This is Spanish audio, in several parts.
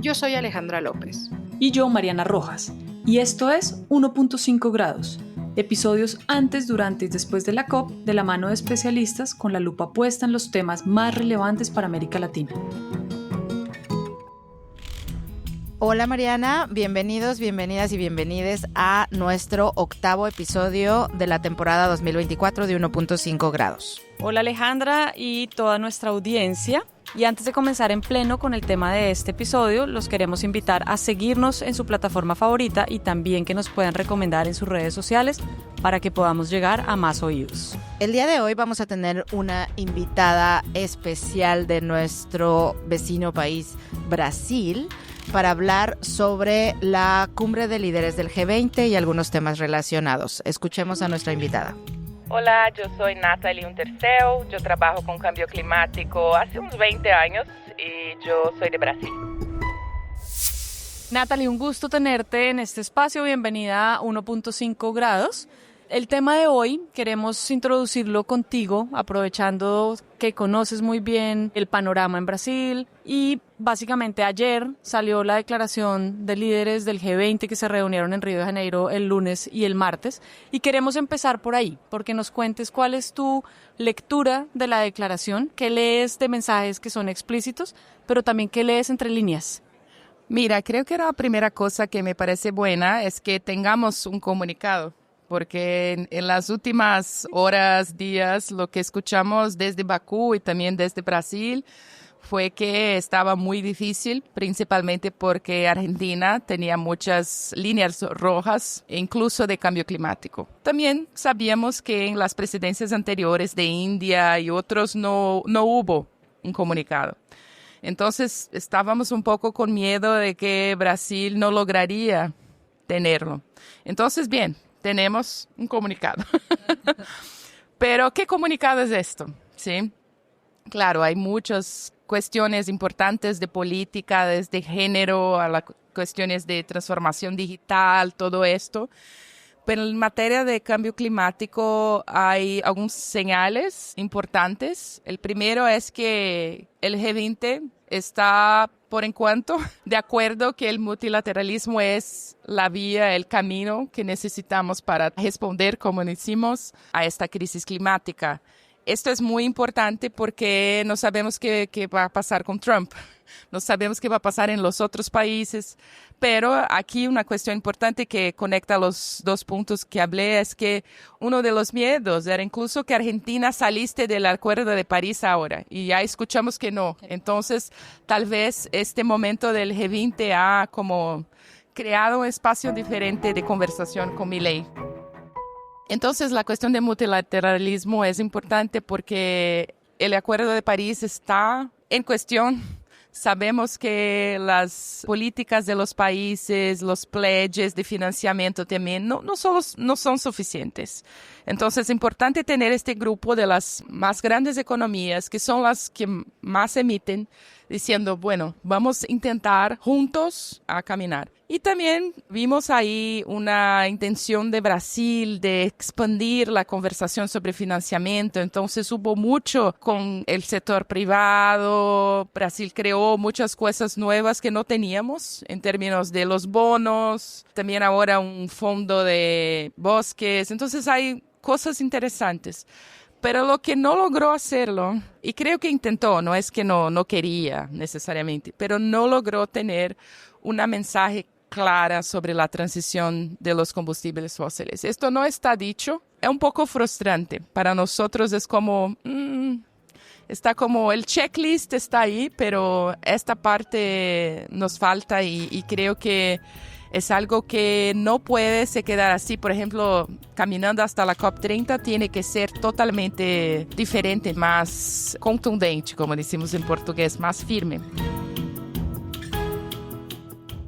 Yo soy Alejandra López. Y yo, Mariana Rojas. Y esto es 1.5 grados. Episodios antes, durante y después de la COP, de la mano de especialistas con la lupa puesta en los temas más relevantes para América Latina. Hola Mariana, bienvenidos, bienvenidas y bienvenides a nuestro 8º episodio de la temporada 2024 de 1.5 grados. Hola Alejandra y toda nuestra audiencia. Y antes de comenzar en pleno con el tema de este episodio, los queremos invitar a seguirnos en su plataforma favorita y también que nos puedan recomendar en sus redes sociales para que podamos llegar a más oídos. El día de hoy vamos a tener una invitada especial de nuestro vecino país, Brasil, para hablar sobre la cumbre de líderes del G20 y algunos temas relacionados. Escuchemos a nuestra invitada. Hola, yo soy Natalie Unterseu, yo trabajo con cambio climático hace unos 20 años y yo soy de Brasil. Natalie, un gusto tenerte en este espacio, bienvenida a 1.5 grados. El tema de hoy queremos introducirlo contigo, aprovechando que conoces muy bien el panorama en Brasil y básicamente ayer salió la declaración de líderes del G20 que se reunieron en Río de Janeiro el lunes y el martes y queremos empezar por ahí, porque nos cuentes cuál es tu lectura de la declaración, qué lees de mensajes que son explícitos, pero también qué lees entre líneas. Mira, creo que la primera cosa que me parece buena es que tengamos un comunicado. Porque en las últimas horas, días, lo que escuchamos desde Bakú y también desde Brasil fue que estaba muy difícil, principalmente porque Argentina tenía muchas líneas rojas, incluso de cambio climático. También sabíamos que en las presidencias anteriores de India y otros no hubo un comunicado. Entonces estábamos un poco con miedo de que Brasil no lograría tenerlo. Entonces, bien. Tenemos un comunicado. Pero, ¿qué comunicado es esto? ¿Sí? Claro, hay muchas cuestiones importantes de política, desde género a las cuestiones de transformación digital, todo esto. Pero en materia de cambio climático hay algunos señales importantes. El primero es que el G20 está, por enquanto, de acuerdo que el multilateralismo es la vía, el camino que necesitamos para responder, como decimos, a esta crisis climática. Esto es muy importante porque no sabemos qué va a pasar con Trump, no sabemos qué va a pasar en los otros países, pero aquí una cuestión importante que conecta los dos puntos que hablé es que uno de los miedos era incluso que Argentina saliste del Acuerdo de París ahora y ya escuchamos que no. Entonces, tal vez este momento del G20 ha como creado un espacio diferente de conversación con Milei. Entonces, la cuestión del multilateralismo es importante porque el Acuerdo de París está en cuestión. Sabemos que las políticas de los países, los pledges de financiamiento también no son suficientes. Entonces, es importante tener este grupo de las más grandes economías, que son las que más emiten, diciendo, bueno, vamos a intentar juntos a caminar. Y también vimos ahí una intención de Brasil de expandir la conversación sobre financiamiento. Entonces hubo mucho con el sector privado. Brasil creó muchas cosas nuevas que no teníamos en términos de los bonos. También ahora un fondo de bosques. Entonces hay cosas interesantes. Pero lo que no logró hacerlo, y creo que intentó, no es que no quería necesariamente, pero no logró tener una mensaje clara sobre la transición de los combustibles fósiles. Esto no está dicho, es un poco frustrante. Para nosotros es como, está como el checklist está ahí, pero esta parte nos falta y creo que es algo que no puede se quedar así. Por ejemplo, caminando hasta la COP30 tiene que ser totalmente diferente, más contundente, como decimos en portugués, más firme.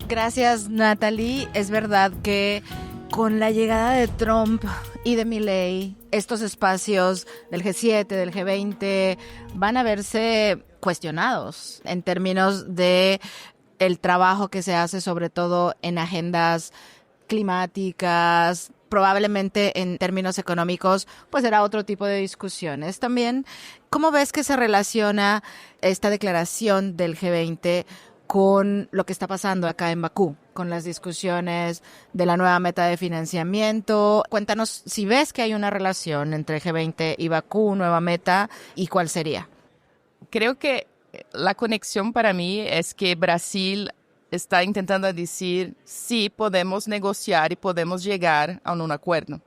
Gracias, Natalie. Es verdad que con la llegada de Trump y de Milei, estos espacios del G7, del G20, van a verse cuestionados en términos de el trabajo que se hace sobre todo en agendas climáticas, probablemente en términos económicos, pues será otro tipo de discusiones. También, ¿cómo ves que se relaciona esta declaración del G20 con lo que está pasando acá en Bakú, con las discusiones de la nueva meta de financiamiento. Cuéntanos si ves que hay una relación entre G20 y Bakú, nueva meta, y cuál sería. Creo que la conexión para mí es que Brasil está intentando decir sí, podemos negociar y podemos llegar a un acuerdo.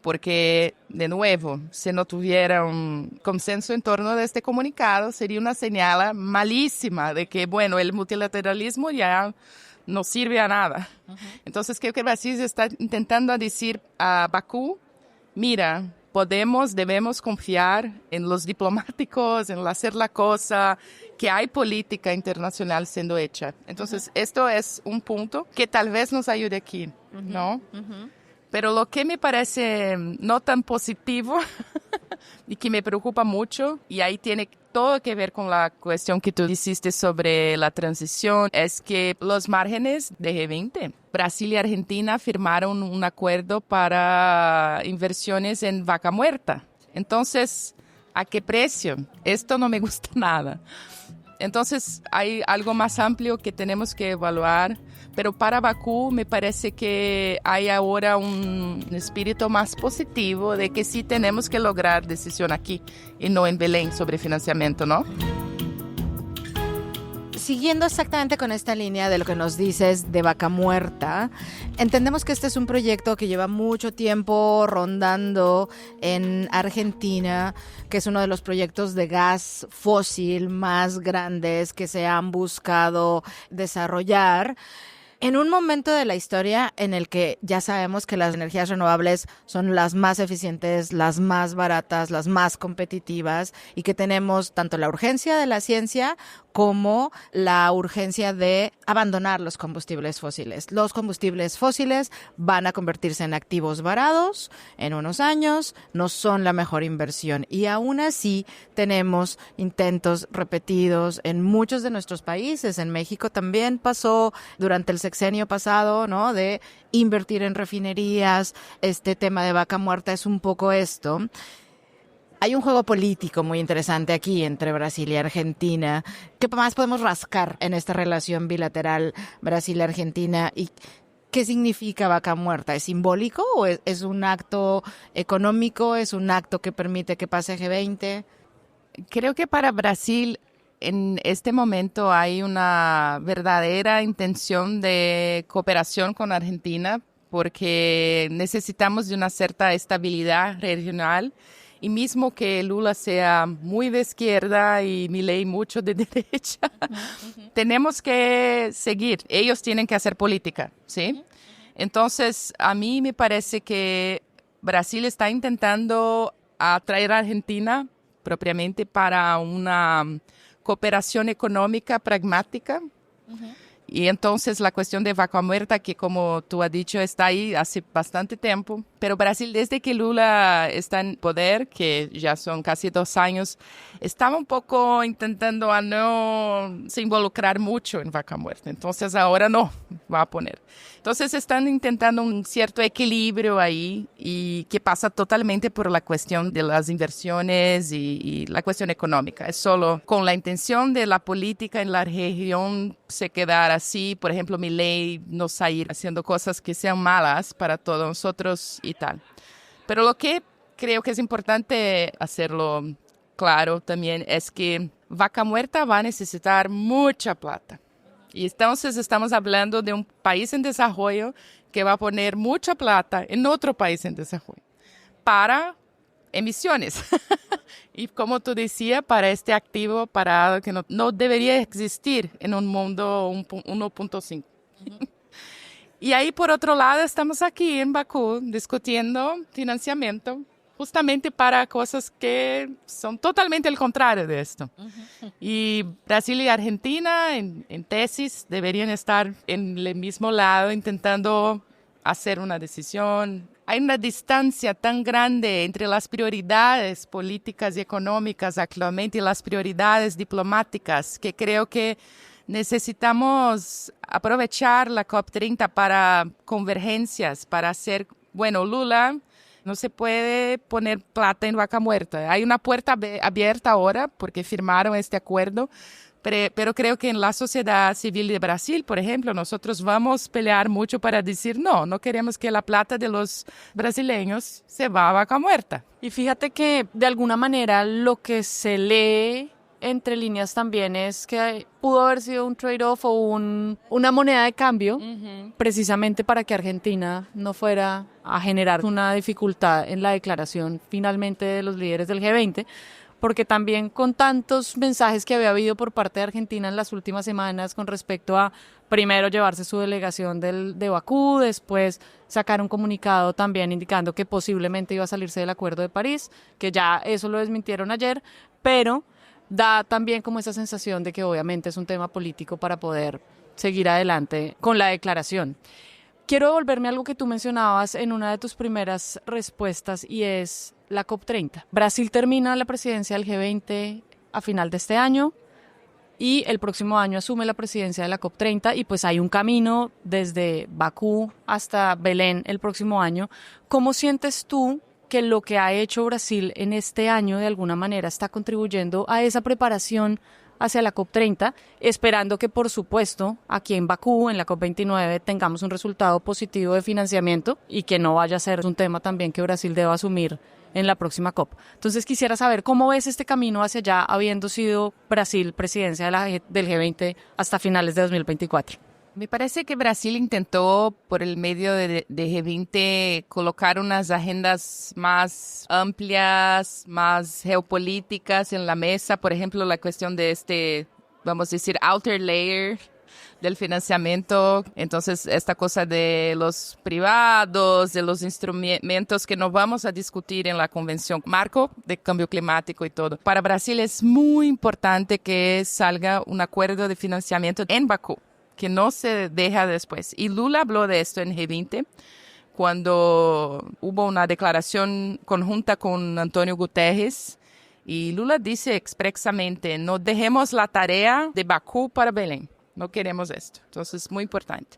Porque, de nuevo, si no tuviera un consenso en torno de este comunicado, sería una señal malísima de que, bueno, el multilateralismo ya no sirve a nada. Uh-huh. Entonces, creo que Brasil está intentando decir a Bakú, mira, debemos confiar en los diplomáticos, en hacer la cosa, que hay política internacional siendo hecha. Entonces, esto es un punto que tal vez nos ayude aquí, ¿no? Uh-huh. Pero lo que me parece no tan positivo y que me preocupa mucho, y ahí tiene todo que ver con la cuestión que tú hiciste sobre la transición, es que los márgenes de G20, Brasil y Argentina firmaron un acuerdo para inversiones en vaca muerta. Entonces, ¿a qué precio? Esto no me gusta nada. Entonces, hay algo más amplio que tenemos que evaluar. Pero para Bakú me parece que hay ahora un espíritu más positivo de que sí tenemos que lograr decisión aquí y no en Belén sobre financiamiento, ¿no? Siguiendo exactamente con esta línea de lo que nos dices de Vaca Muerta, entendemos que este es un proyecto que lleva mucho tiempo rondando en Argentina, que es uno de los proyectos de gas fósil más grandes que se han buscado desarrollar. En un momento de la historia en el que ya sabemos que las energías renovables son las más eficientes, las más baratas, las más competitivas y que tenemos tanto la urgencia de la ciencia como la urgencia de abandonar los combustibles fósiles. Los combustibles fósiles van a convertirse en activos varados en unos años, no son la mejor inversión y aún así tenemos intentos repetidos en muchos de nuestros países. En México también pasó durante el sexenio pasado, ¿no?, de invertir en refinerías. Este tema de Vaca Muerta es un poco esto. Hay un juego político muy interesante aquí entre Brasil y Argentina. ¿Qué más podemos rascar en esta relación bilateral Brasil-Argentina? ¿Y qué significa Vaca Muerta? ¿Es simbólico o es un acto económico? ¿Es un acto que permite que pase G20? Creo que para Brasil en este momento hay una verdadera intención de cooperación con Argentina porque necesitamos de una cierta estabilidad regional. Y mismo que Lula sea muy de izquierda y Milei mucho de derecha, tenemos que seguir. Ellos tienen que hacer política, ¿sí? Entonces, a mí me parece que Brasil está intentando atraer a Argentina propiamente para una cooperación económica pragmática. Y entonces la cuestión de Vaca Muerta, que como tú has dicho, está ahí hace bastante tiempo. Pero Brasil, desde que Lula está en poder, que ya son casi 2 años, estaba un poco intentando a no se involucrar mucho en Vaca Muerta. Entonces ahora no va a poner. Entonces están intentando un cierto equilibrio ahí y que pasa totalmente por la cuestión de las inversiones y la cuestión económica. Es solo con la intención de la política en la región se quedar así. Por ejemplo, Milei no salir haciendo cosas que sean malas para todos nosotros y tal. Pero lo que creo que es importante hacerlo claro también es que Vaca Muerta va a necesitar mucha plata. Y entonces estamos hablando de un país en desarrollo que va a poner mucha plata en otro país en desarrollo para emisiones. Y como tú decías, para este activo parado que no debería existir en un mundo 1.5. Y ahí, por otro lado, estamos aquí en Bakú discutiendo financiamiento justamente para cosas que son totalmente el contrario de esto. Y Brasil y Argentina, en tesis, deberían estar en el mismo lado intentando hacer una decisión. Hay una distancia tan grande entre las prioridades políticas y económicas actualmente y las prioridades diplomáticas que creo que necesitamos aprovechar la COP30 para convergencias, para hacer, bueno, Lula no se puede poner plata en Vaca Muerta. Hay una puerta abierta ahora porque firmaron este acuerdo, Pero creo que en la sociedad civil de Brasil, por ejemplo, nosotros vamos a pelear mucho para decir no queremos que la plata de los brasileños se va a vaca muerta. Y fíjate que de alguna manera lo que se lee entre líneas también es que pudo haber sido un trade-off o una moneda de cambio precisamente para que Argentina no fuera a generar una dificultad en la declaración finalmente de los líderes del G20, porque también con tantos mensajes que había habido por parte de Argentina en las últimas semanas con respecto a primero llevarse su delegación de Bakú, después sacar un comunicado también indicando que posiblemente iba a salirse del Acuerdo de París, que ya eso lo desmintieron ayer, pero da también como esa sensación de que obviamente es un tema político para poder seguir adelante con la declaración. Quiero devolverme a algo que tú mencionabas en una de tus primeras respuestas y es la COP30. Brasil termina la presidencia del G20 a final de este año y el próximo año asume la presidencia de la COP30 y pues hay un camino desde Bakú hasta Belén el próximo año. ¿Cómo sientes tú que lo que ha hecho Brasil en este año de alguna manera está contribuyendo a esa preparación hacia la COP30, esperando que, por supuesto, aquí en Bakú, en la COP29, tengamos un resultado positivo de financiamiento y que no vaya a ser un tema también que Brasil deba asumir en la próxima COP? Entonces quisiera saber cómo ves este camino hacia allá, habiendo sido Brasil presidencia del G20 hasta finales de 2024. Me parece que Brasil intentó, por el medio de G20, colocar unas agendas más amplias, más geopolíticas en la mesa. Por ejemplo, la cuestión de vamos a decir, outer layer del financiamiento. Entonces, esta cosa de los privados, de los instrumentos que no vamos a discutir en la Convención Marco de Cambio Climático y todo. Para Brasil es muy importante que salga un acuerdo de financiamiento en Bakú, que no se deja después. Y Lula habló de esto en G20 cuando hubo una declaración conjunta con Antonio Guterres y Lula dice expresamente, no dejemos la tarea de Bakú para Belén, no queremos esto. Entonces es muy importante.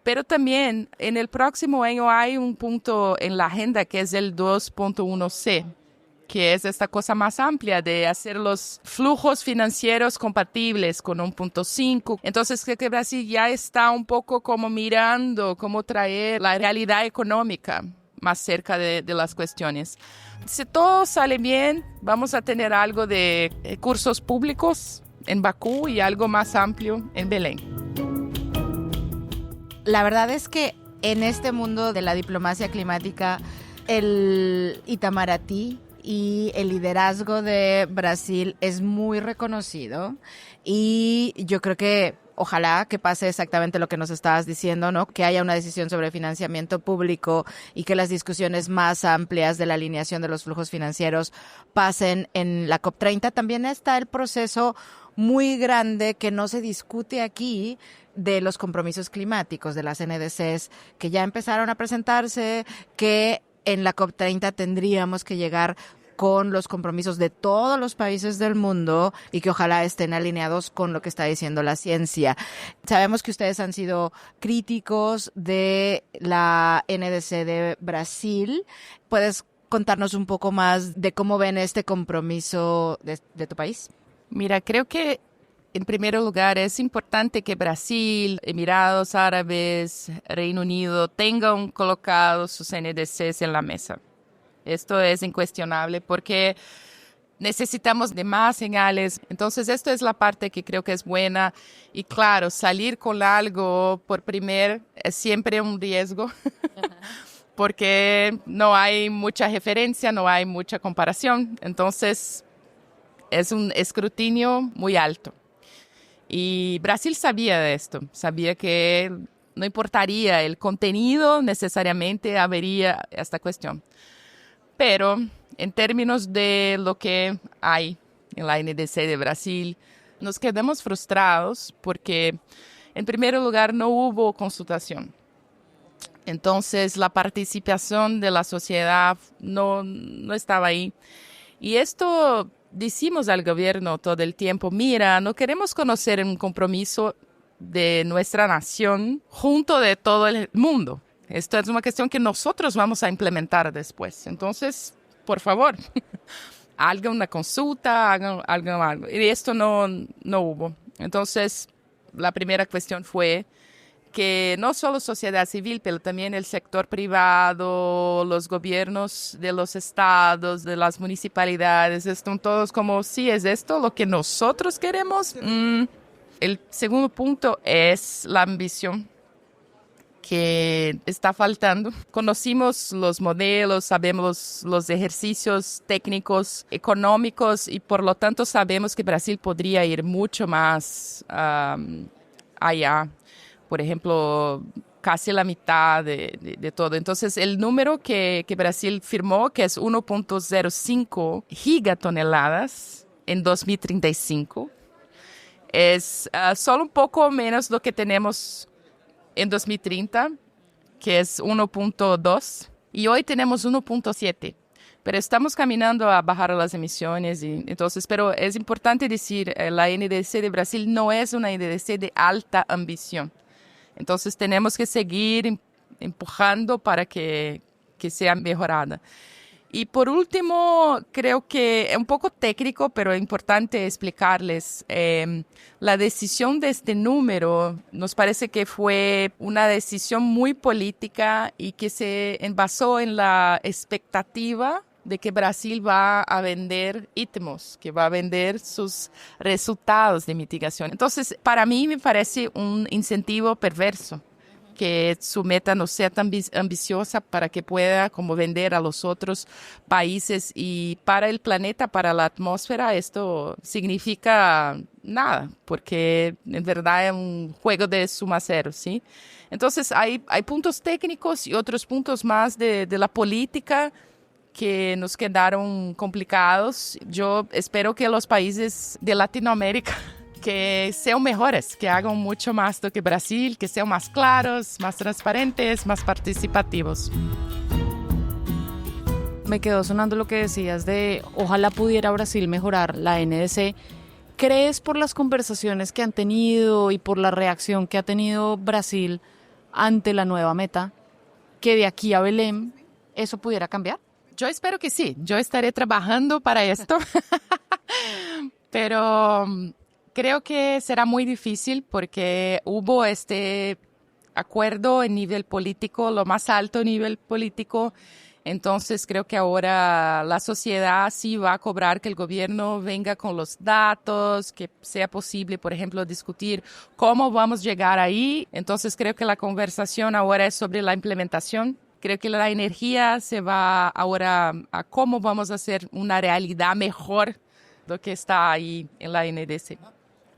Pero también en el próximo año hay un punto en la agenda que es el 2.1C, que es esta cosa más amplia de hacer los flujos financieros compatibles con 1.5. Entonces creo que Brasil ya está un poco como mirando cómo traer la realidad económica más cerca de las cuestiones. Si todo sale bien, vamos a tener algo de cursos públicos en Bakú y algo más amplio en Belén. La verdad es que en este mundo de la diplomacia climática, el Itamaraty y el liderazgo de Brasil es muy reconocido y yo creo que ojalá que pase exactamente lo que nos estabas diciendo, ¿no? Que haya una decisión sobre financiamiento público y que las discusiones más amplias de la alineación de los flujos financieros pasen en la COP30. También está el proceso muy grande que no se discute aquí de los compromisos climáticos de las NDCs que ya empezaron a presentarse, que en la COP30 tendríamos que llegar con los compromisos de todos los países del mundo y que ojalá estén alineados con lo que está diciendo la ciencia. Sabemos que ustedes han sido críticos de la NDC de Brasil. ¿Puedes contarnos un poco más de cómo ven este compromiso de tu país? Mira, creo que en primer lugar es importante que Brasil, Emiratos Árabes, Reino Unido tengan colocados sus NDCs en la mesa. Esto es incuestionable porque necesitamos de más señales. Entonces, esto es la parte que creo que es buena. Y claro, salir con algo por es siempre un riesgo porque no hay mucha referencia, no hay mucha comparación. Entonces, es un escrutinio muy alto. Y Brasil sabía de esto, sabía que no importaría el contenido, necesariamente habría esta cuestión. Pero en términos de lo que hay en la NDC de Brasil, nos quedamos frustrados porque, en primer lugar, no hubo consultación. Entonces, la participación de la sociedad no estaba ahí. Y esto decimos al gobierno todo el tiempo, mira, no queremos conocer un compromiso de nuestra nación junto de todo el mundo. Esto es una cuestión que nosotros vamos a implementar después. Entonces, por favor, hagan una consulta, hagan algo. Y esto no hubo. Entonces, la primera cuestión fue que no solo sociedad civil, pero también el sector privado, los gobiernos de los estados, de las municipalidades, están todos como, sí, ¿es esto lo que nosotros queremos? El segundo punto es la ambición, que está faltando. Conocimos los modelos, sabemos los ejercicios técnicos, económicos, y por lo tanto sabemos que Brasil podría ir mucho más allá. Por ejemplo, casi la mitad de todo. Entonces, el número que Brasil firmó, que es 1.05 gigatoneladas en 2035, es solo un poco menos lo que tenemos en 2030, que es 1.2, y hoy tenemos 1.7. Pero estamos caminando a bajar las emisiones. Pero es importante decir, la NDC de Brasil no es una NDC de alta ambición. Entonces tenemos que seguir empujando para que sea mejorada. Y por último, creo que es un poco técnico, pero es importante explicarles. La decisión de este número nos parece que fue una decisión muy política y que se basó en la expectativa de que Brasil va a vender Itmos, que va a vender sus resultados de mitigación. Entonces, para mí me parece un incentivo perverso que su meta no sea tan ambiciosa para que pueda como vender a los otros países, y para el planeta, para la atmósfera, esto significa nada, porque en verdad es un juego de suma cero, ¿sí? Entonces, hay puntos técnicos y otros puntos más de la política que nos quedaron complicados. Yo espero que los países de Latinoamérica que sean mejores, que hagan mucho más do que Brasil, que sean más claros, más transparentes, más participativos. Me quedó sonando lo que decías de ojalá pudiera Brasil mejorar la NDC. ¿Crees, por las conversaciones que han tenido y por la reacción que ha tenido Brasil ante la nueva meta, que de aquí a Belém eso pudiera cambiar? Yo espero que sí. Yo estaré trabajando para esto. Pero creo que será muy difícil porque hubo este acuerdo en nivel político, lo más alto nivel político. Entonces creo que ahora la sociedad sí va a cobrar que el gobierno venga con los datos, que sea posible, por ejemplo, discutir cómo vamos a llegar ahí. Entonces creo que la conversación ahora es sobre la implementación. Creo que la energía se va ahora a cómo vamos a hacer una realidad mejor de lo que está ahí en la NDC.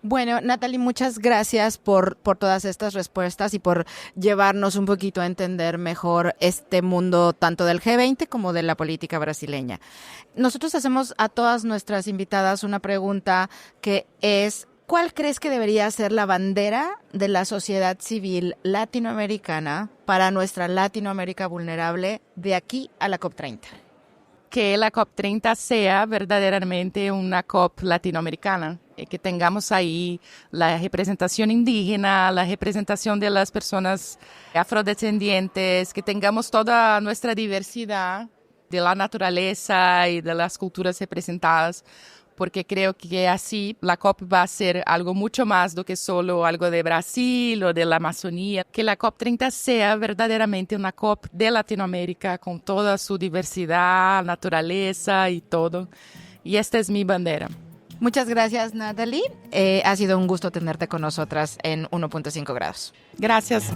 Bueno, Nathalie, muchas gracias por todas estas respuestas y por llevarnos un poquito a entender mejor este mundo tanto del G20 como de la política brasileña. Nosotros hacemos a todas nuestras invitadas una pregunta que es: ¿cuál crees que debería ser la bandera de la sociedad civil latinoamericana para nuestra Latinoamérica vulnerable de aquí a la COP30? Que la COP30 sea verdaderamente una COP latinoamericana, que tengamos ahí la representación indígena, la representación de las personas afrodescendientes, que tengamos toda nuestra diversidad de la naturaleza y de las culturas representadas, porque creo que así la COP va a ser algo mucho más do que solo algo de Brasil o de la Amazonía. Que la COP30 sea verdaderamente una COP de Latinoamérica con toda su diversidad, naturaleza y todo. Y esta es mi bandera. Muchas gracias, Nathalie. Ha sido un gusto tenerte con nosotras en 1.5 grados. Gracias.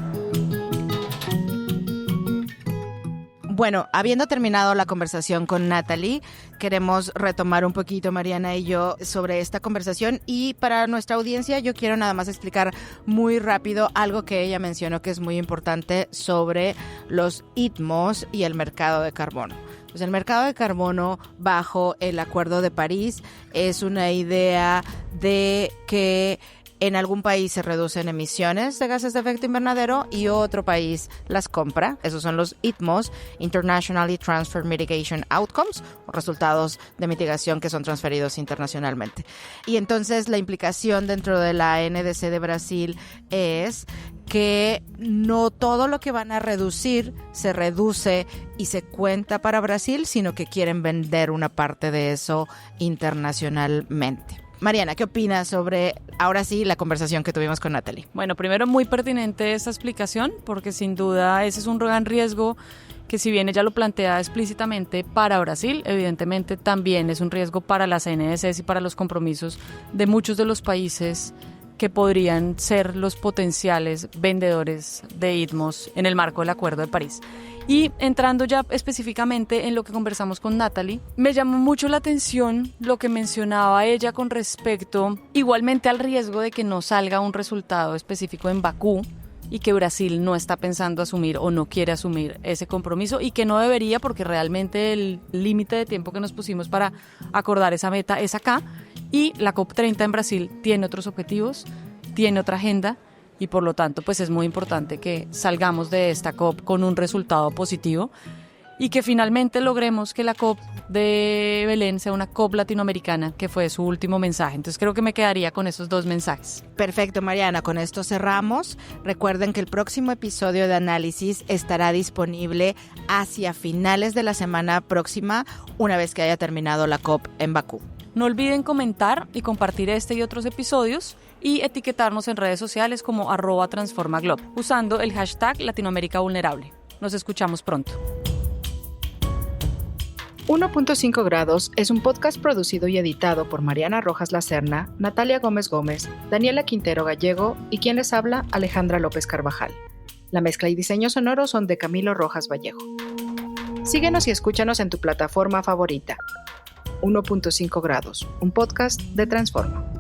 Bueno, habiendo terminado la conversación con Nathalie, queremos retomar un poquito, Mariana y yo, sobre esta conversación, y para nuestra audiencia yo quiero nada más explicar muy rápido algo que ella mencionó que es muy importante sobre los ITMOs y el mercado de carbono. Pues el mercado de carbono bajo el Acuerdo de París es una idea de que en algún país se reducen emisiones de gases de efecto invernadero y otro país las compra. Esos son los ITMOs, Internationally Transfer Mitigation Outcomes, o resultados de mitigación que son transferidos internacionalmente. Y entonces la implicación dentro de la NDC de Brasil es que no todo lo que van a reducir se reduce y se cuenta para Brasil, sino que quieren vender una parte de eso internacionalmente. Mariana, ¿qué opinas sobre, ahora sí, la conversación que tuvimos con Natalie? Bueno, primero, muy pertinente esta explicación, porque sin duda ese es un gran riesgo que, si bien ella lo plantea explícitamente para Brasil, evidentemente también es un riesgo para las CNDCs y para los compromisos de muchos de los países que podrían ser los potenciales vendedores de ITMOS en el marco del Acuerdo de París. Y entrando ya específicamente en lo que conversamos con Natalie, me llamó mucho la atención lo que mencionaba ella con respecto igualmente al riesgo de que no salga un resultado específico en Bakú y que Brasil no está pensando asumir o no quiere asumir ese compromiso, y que no debería, porque realmente el límite de tiempo que nos pusimos para acordar esa meta es acá, y la COP30 en Brasil tiene otros objetivos, tiene otra agenda, y por lo tanto pues es muy importante que salgamos de esta COP con un resultado positivo y que finalmente logremos que la COP de Belén sea una COP latinoamericana, que fue su último mensaje. Entonces creo que me quedaría con esos dos mensajes. Perfecto, Mariana, con esto cerramos. Recuerden que el próximo episodio de Análisis estará disponible hacia finales de la semana próxima, una vez que haya terminado la COP en Bakú. No olviden comentar y compartir este y otros episodios y etiquetarnos en redes sociales como @transformaglob, usando el hashtag Latinoamérica Vulnerable. Nos escuchamos pronto. 1.5 grados es un podcast producido y editado por Mariana Rojas Lacerna, Natalia Gómez Gómez, Daniela Quintero Gallego y quien les habla, Alejandra López Carvajal. La mezcla y diseño sonoro son de Camilo Rojas Vallejo. Síguenos y escúchanos en tu plataforma favorita. 1.5 grados, un podcast de Transforma.